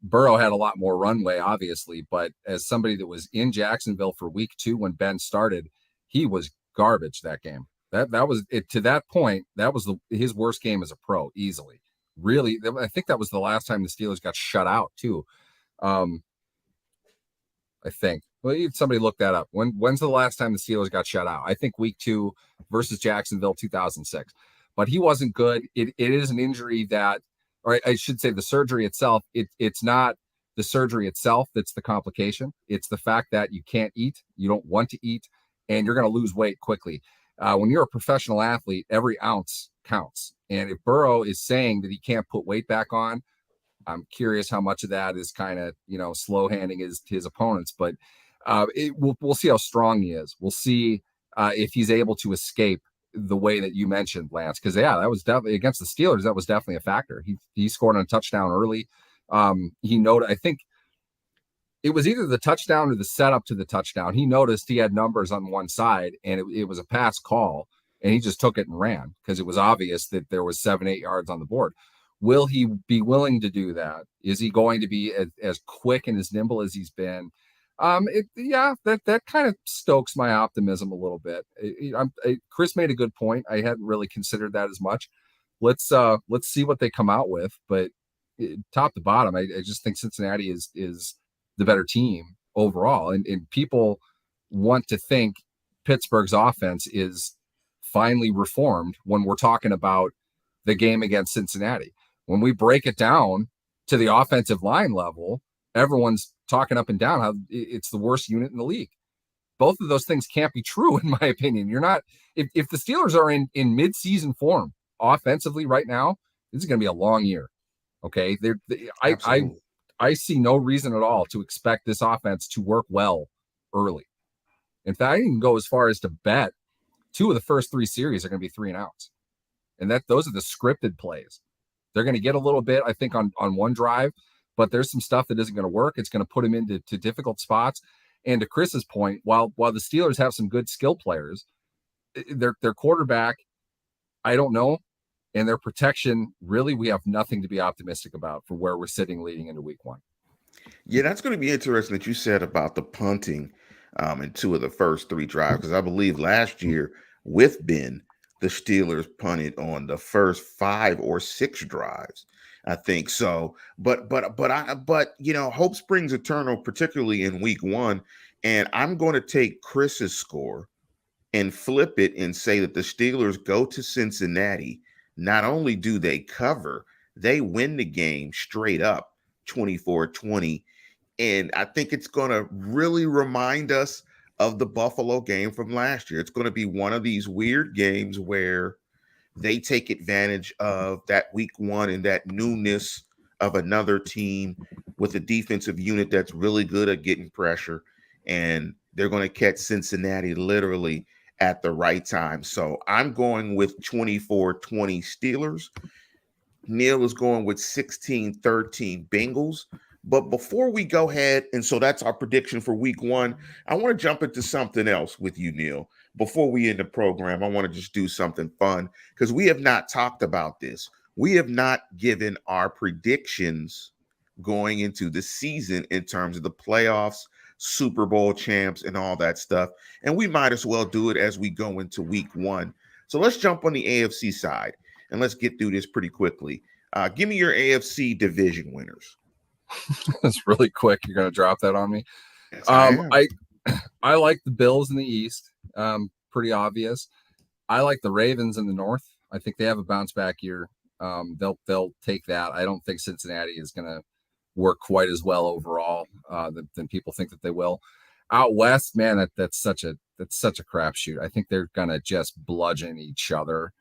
Burrow had a lot more runway, obviously, but as somebody that was in Jacksonville for week 2 when Ben started, he was garbage that game. That was it. To that point, that was his worst game as a pro, easily. Really, I think that was the last time the Steelers got shut out too. I think. Well, somebody look that up. When's the last time the Steelers got shut out? I think week 2 versus Jacksonville, 2006. But he wasn't good. It is an injury that, or I should say, the surgery itself. It's not the surgery itself that's the complication. It's the fact that you can't eat, you don't want to eat, and you're going to lose weight quickly. When you're a professional athlete, every ounce counts. And if Burrow is saying that he can't put weight back on, I'm curious how much of that is kind of, slow handing his opponents. But we'll see how strong he is. We'll see if he's able to escape the way that you mentioned, Lance. Because, that was definitely against the Steelers. That was definitely a factor. He scored on a touchdown early. He noted, I think, it was either the touchdown or the setup to the touchdown. He noticed he had numbers on one side, and it was a pass call, and he just took it and ran because it was obvious that there was 7-8 yards on the board. Will he be willing to do that? Is he going to be as quick and as nimble as he's been? That kind of stokes my optimism a little bit. Chris made a good point. I hadn't really considered that as much. Let's see what they come out with. But top to bottom, I just think Cincinnati is the better team overall. And people want to think Pittsburgh's offense is finally reformed when we're talking about the game against Cincinnati. When we break it down to the offensive line level, everyone's talking up and down how it's the worst unit in the league. Both of those things can't be true, in my opinion. You're not, if the Steelers are in mid-season form offensively right now, this is going to be a long year. Okay. I see no reason at all to expect this offense to work well early. In fact, I can go as far as to bet 2 of the first 3 series are going to be 3 and outs. And those are the scripted plays. They're going to get a little bit, I think, on one drive, but there's some stuff that isn't going to work. It's going to put them into difficult spots. And to Chris's point, while the Steelers have some good skill players, their quarterback, I don't know, and their protection, really, we have nothing to be optimistic about for where we're sitting leading into week 1. Yeah, that's going to be interesting that you said about the punting in 2 of the first 3 drives, because I believe last year with Ben, the Steelers punted on the first 5 or 6 drives. I think so. But hope springs eternal, particularly in week 1. And I'm going to take Chris's score and flip it and say that the Steelers go to Cincinnati. Not only do they cover, they win the game straight up 24-20. And I think it's going to really remind us of the Buffalo game from last year. It's going to be one of these weird games where they take advantage of that week 1 and that newness of another team with a defensive unit that's really good at getting pressure. And they're going to catch Cincinnati literally at the right time. So I'm going with 24-20 Steelers. Neil is going with 16-13 Bengals. But before we go ahead, and so that's our prediction for week 1, I want to jump into something else with you, Neil. Before we end the program, I want to just do something fun because we have not talked about this. We have not given our predictions going into the season in terms of the playoffs, Super Bowl champs, and all that stuff. And we might as well do it as we go into week 1. So let's jump on the AFC side and let's get through this pretty quickly. Give me your AFC division winners. That's really quick. You're going to drop that on me. Yes, I like the Bills in the East. Pretty obvious. I like the Ravens in the North. I think they have a bounce back year. They'll take that. I don't think Cincinnati is going to work quite as well overall than people think that they will. Out West, man, that's such a crapshoot. I think they're going to just bludgeon each other.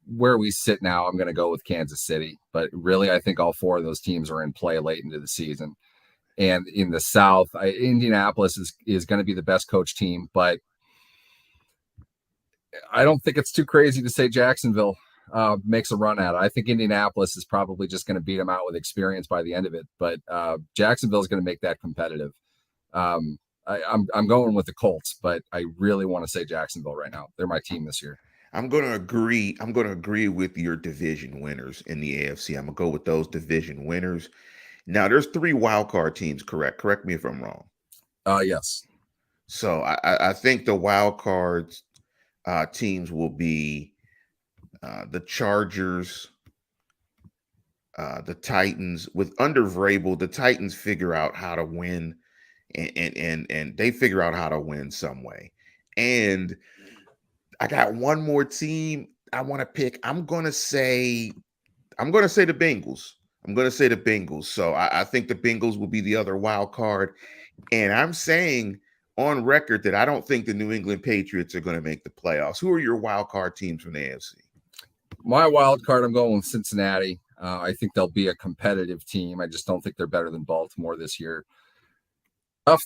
Where we sit now, I'm going to go with Kansas City, but really, I think all 4 of those teams are in play late into the season. And in the South, Indianapolis is going to be the best coach team, but I don't think it's too crazy to say Jacksonville makes a run at it. I think Indianapolis is probably just going to beat them out with experience by the end of it, but Jacksonville is going to make that competitive. I'm going with the Colts, but I really want to say Jacksonville right now. They're my team this year. I'm going to agree. I'm going to agree with your division winners in the AFC. I'm going to go with those division winners. Now, there's 3 wild card teams, correct? Correct me if I'm wrong. Yes. So I think the wild cards teams will be the Chargers, the Titans. Under Vrabel, the Titans figure out how to win, and they figure out how to win some way. And I got one more team I want to pick. I'm going to say the Bengals. I'm going to say the Bengals. So I think the Bengals will be the other wild card. And I'm saying on record that I don't think the New England Patriots are going to make the playoffs. Who are your wild card teams from the AFC? My wild card, I'm going with Cincinnati. I think they'll be a competitive team. I just don't think they're better than Baltimore this year. I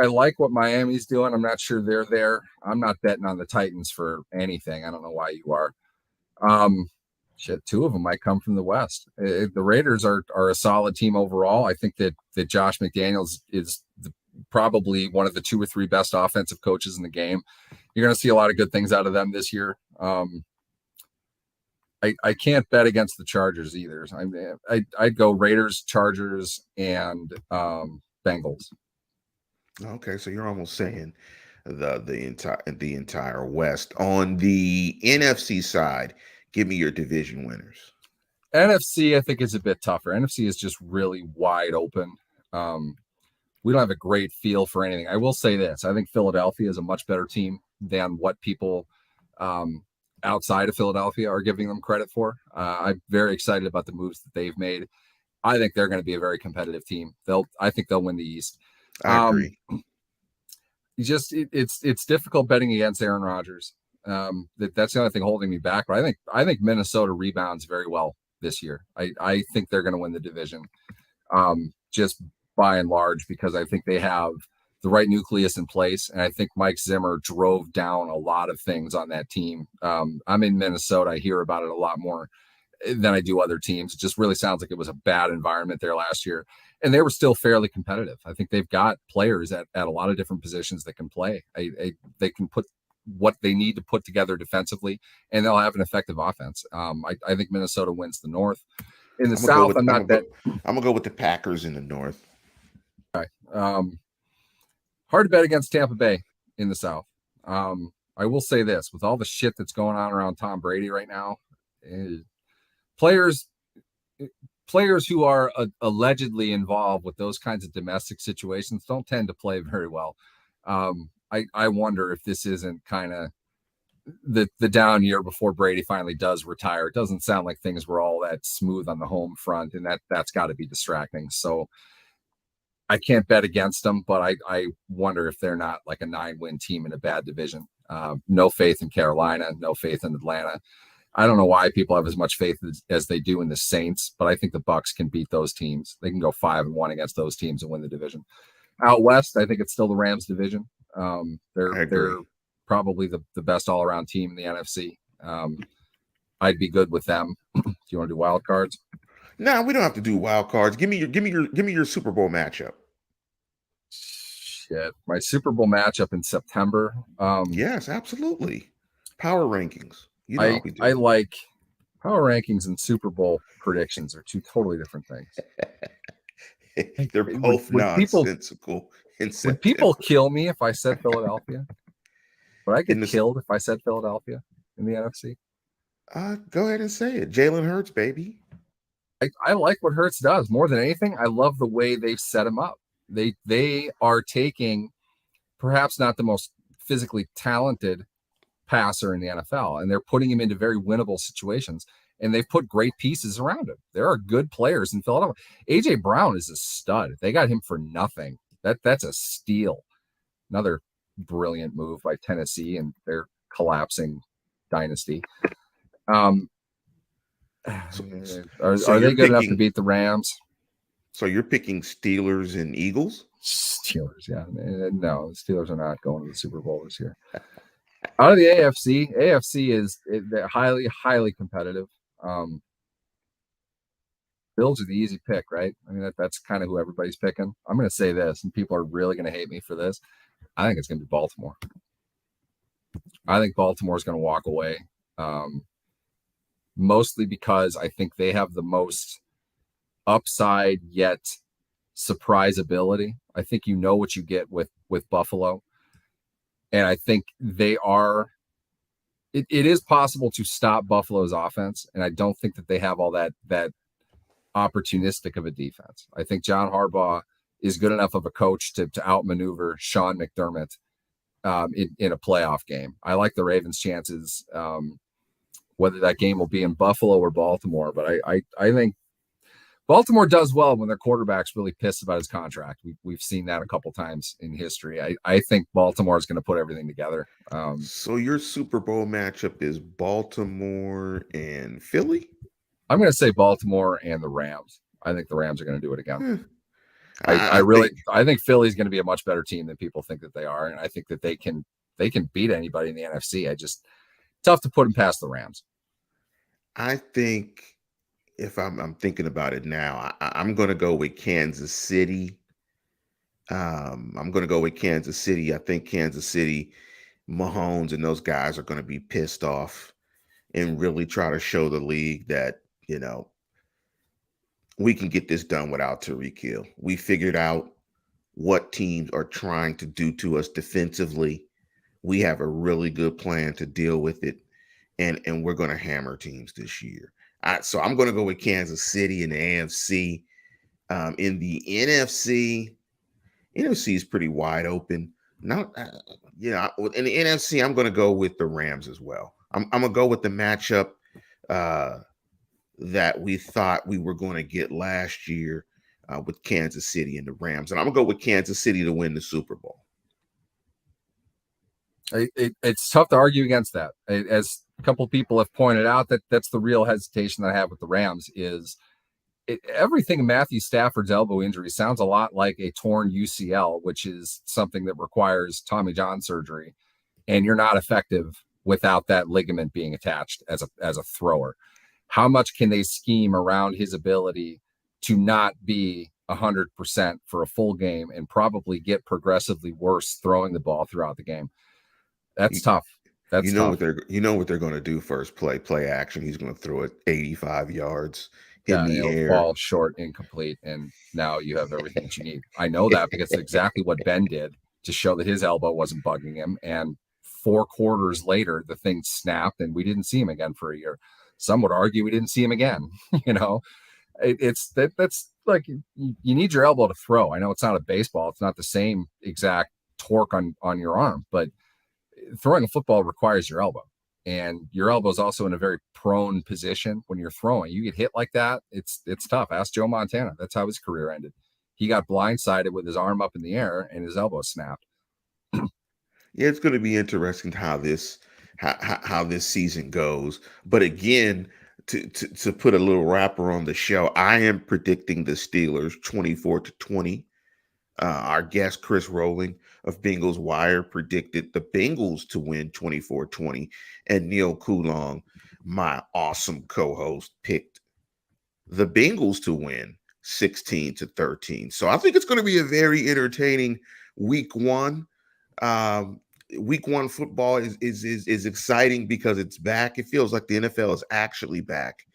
like what Miami's doing. I'm not sure they're there. I'm not betting on the Titans for anything. I don't know why you are. 2 of them might come from the West. The Raiders are a solid team overall. I think that Josh McDaniels is probably one of the 2 or 3 best offensive coaches in the game. You're going to see a lot of good things out of them this year. I can't bet against the Chargers either. I'd go Raiders, Chargers, and Bengals. Okay, so you're almost saying the entire West. On the NFC side, give me your division winners. NFC, I think, is a bit tougher. NFC is just really wide open. We don't have a great feel for anything. I will say this. I think Philadelphia is a much better team than what people outside of Philadelphia are giving them credit for. I'm very excited about the moves that they've made. I think they're going to be a very competitive team. I think they'll win the East. I agree. It's difficult betting against Aaron Rodgers. That's the only thing holding me back. But I think Minnesota rebounds very well this year. I think they're going to win the division, just by and large, because I think they have the right nucleus in place, and I think Mike Zimmer drove down a lot of things on that team. I'm in Minnesota. I hear about it a lot more than I do other teams. It just really sounds like it was a bad environment there last year, and they were still fairly competitive. I think they've got players at a lot of different positions that can play. They can put what they need to put together defensively, and they'll have an effective offense. I think Minnesota wins the North. In the South, I'm gonna go with the Packers in the North. Hard to bet against Tampa Bay in the South. I will say this, with all the shit that's going on around Tom Brady right now, players who are allegedly involved with those kinds of domestic situations don't tend to play very well. I wonder if this isn't kind of the down year before Brady finally does retire. It doesn't sound like things were all that smooth on the home front, and that's got to be distracting. So I can't bet against them, but I wonder if they're not like a 9-win team in a bad division. No faith in Carolina, no faith in Atlanta. I don't know why people have as much faith as they do in the Saints, but I think the Bucks can beat those teams. They can go 5-1 against those teams and win the division. Out west, I think it's still the Rams division. They're probably the best all-around team in the NFC. I'd be good with them. Do you want to do wild cards? No, we don't have to do wild cards. Give me your Super Bowl matchup. Shit, my Super Bowl matchup in September. Yes, absolutely. Power rankings. You know we do. I like power rankings and Super Bowl predictions are two totally different things. They're both nonsensical. Would people kill me if I said Philadelphia? Would I get killed if I said Philadelphia in the NFC? Go ahead and say it. Jalen Hurts, baby. I like what Hurts does more than anything. I love the way they've set him up. They are taking perhaps not the most physically talented passer in the NFL, and they're putting him into very winnable situations. And they've put great pieces around him. There are good players in Philadelphia. AJ Brown is a stud. They got him for nothing. That's a steal. Another brilliant move by Tennessee and their collapsing dynasty. Are they good enough to beat the Rams? So you're picking Steelers and Eagles? Steelers, yeah. No, the Steelers are not going to the Super Bowl this year. Out of the AFC is highly, highly competitive. Bills are the easy pick, right? I mean, that's kind of who everybody's picking. I'm going to say this, and people are really going to hate me for this. I think it's going to be Baltimore. I think Baltimore is going to walk away. Mostly because I think they have the most upside yet surprisability. I think you know what you get with Buffalo. And I think they are it is possible to stop Buffalo's offense. And I don't think that they have all that opportunistic of a defense. I think John Harbaugh is good enough of a coach to outmaneuver Sean McDermott in a playoff game. I like the Ravens' chances. Whether that game will be in Buffalo or Baltimore, but I think Baltimore does well when their quarterback's really pissed about his contract. We've seen that a couple times in history. I think Baltimore is going to put everything together. So your Super Bowl matchup is Baltimore and Philly? I'm going to say Baltimore and the Rams. I think the Rams are going to do it again. I think Philly's going to be a much better team than people think that they are, and I think that they can beat anybody in the NFC. Tough to put them past the Rams. I think if I'm thinking about it now, I'm going to go with Kansas City. I'm going to go with Kansas City. I think Kansas City, Mahomes and those guys are going to be pissed off and really try to show the league that, we can get this done without Tyreek Hill. We figured out what teams are trying to do to us defensively. We have a really good plan to deal with it, and we're going to hammer teams this year. So I'm going to go with Kansas City in the AFC. In the NFC is pretty wide open. Now, in the NFC, I'm going to go with the Rams as well. I'm going to go with the matchup that we thought we were going to get last year with Kansas City and the Rams. And I'm going to go with Kansas City to win the Super Bowl. It's tough to argue against that. As a couple of people have pointed out, that's the real hesitation that I have with the Rams is everything in Matthew Stafford's elbow injury sounds a lot like a torn UCL, which is something that requires Tommy John surgery, and you're not effective without that ligament being attached as a thrower. How much can they scheme around his ability to not be 100% for a full game and probably get progressively worse throwing the ball throughout the game? That's tough. That's tough. What they're going to do first play action. He's going to throw it 85 yards in the air, fall short, incomplete, and now you have everything that you need. I know that because it's exactly what Ben did to show that his elbow wasn't bugging him. And 4 quarters later, the thing snapped, and we didn't see him again for a year. Some would argue we didn't see him again. That's like you need your elbow to throw. I know it's not a baseball; it's not the same exact torque on your arm, but throwing a football requires your elbow, and your elbow is also in a very prone position when you're throwing. You get hit like that, it's tough. Ask Joe Montana. That's how his career ended. He got blindsided with his arm up in the air and his elbow snapped. Yeah, it's going to be interesting how this season goes. But again, to put a little wrapper on the show, I am predicting the Steelers 24-20. Our guest Chris Rowling of BengalsWire predicted the Bengals to win 24-20, and Neil Coulong, my awesome co-host, picked the Bengals to win 16-13. So I think it's going to be a very entertaining week one. Week one football is exciting because it's back. It feels like the NFL is actually back.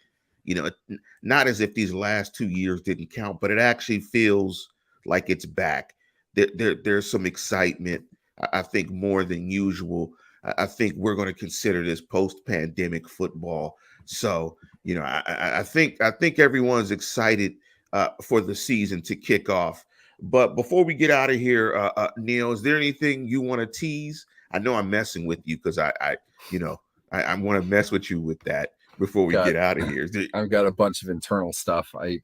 Not as if these last 2 years didn't count, but it actually feels like it's back. There's some excitement, I think, more than usual. I think we're going to consider this post-pandemic football. So, I think everyone's excited for the season to kick off. But before we get out of here, Neil, is there anything you want to tease? I know I'm messing with you because I want to mess with you with that before we get out of here. I've got a bunch of internal stuff. I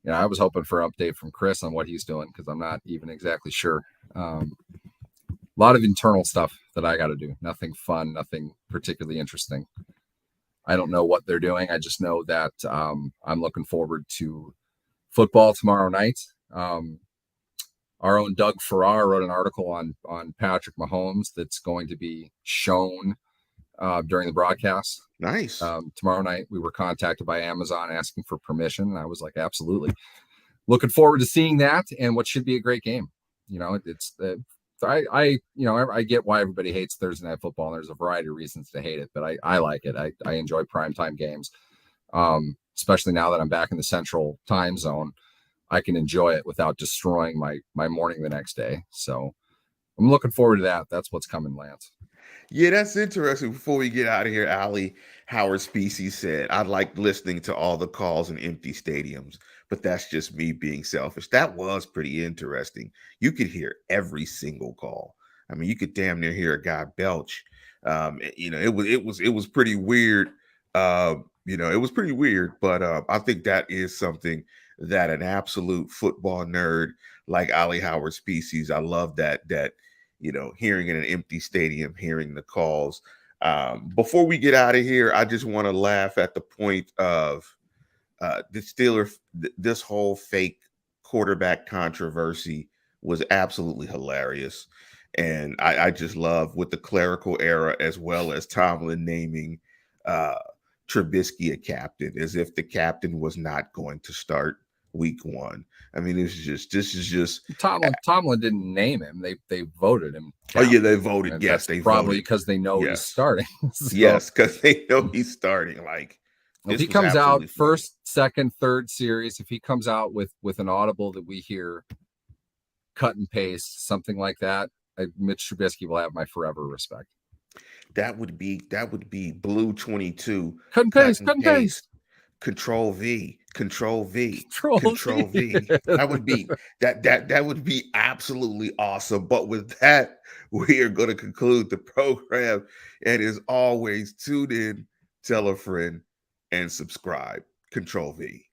was hoping for an update from Chris on what he's doing because I'm not even exactly sure. A lot of internal stuff that I got to do. Nothing fun, nothing particularly interesting. I don't know what they're doing. I just know that I'm looking forward to football tomorrow night. Our own Doug Farrar wrote an article on Patrick Mahomes that's going to be shown during the broadcast. Nice. Tomorrow night, we were contacted by Amazon asking for permission, and I was like, absolutely. Looking forward to seeing that and what should be a great game. I get why everybody hates Thursday Night Football, and there's a variety of reasons to hate it, but I like it. I enjoy primetime games, especially now that I'm back in the Central Time Zone. I can enjoy it without destroying my morning the next day. So I'm looking forward to that. That's what's coming, Lance. Yeah, that's interesting. Before we get out of here, Ali Howard Species said, I like listening to all the calls in empty stadiums, but that's just me being selfish. That was pretty interesting. You could hear every single call. I mean, you could damn near hear a guy belch. It was pretty weird. It was pretty weird, but I think that is something that an absolute football nerd like Ali Howard Species, I love that hearing in an empty stadium, hearing the calls. Before we get out of here, I just want to laugh at the point of the Steelers. This whole fake quarterback controversy was absolutely hilarious. And I just love with the clerical era, as well as Tomlin naming Trubisky a captain, as if the captain was not going to start week one. I mean, this is just Tomlin didn't name him. They voted him captain. Oh yeah, they voted. And yes, they probably voted because they know he's starting. So, yes, because they know he's starting. Like if he comes out first, second, third series, if he comes out with an audible that we hear, cut and paste, something like that, Mitch Trubisky will have my forever respect. That would be blue 22, Cut and cut paste, and cut and paste, paste. control V, control V, Control Z. control V. That would be that would be absolutely awesome. But with that, we are going to conclude the program. And as always, tune in, tell a friend, and subscribe. Control V.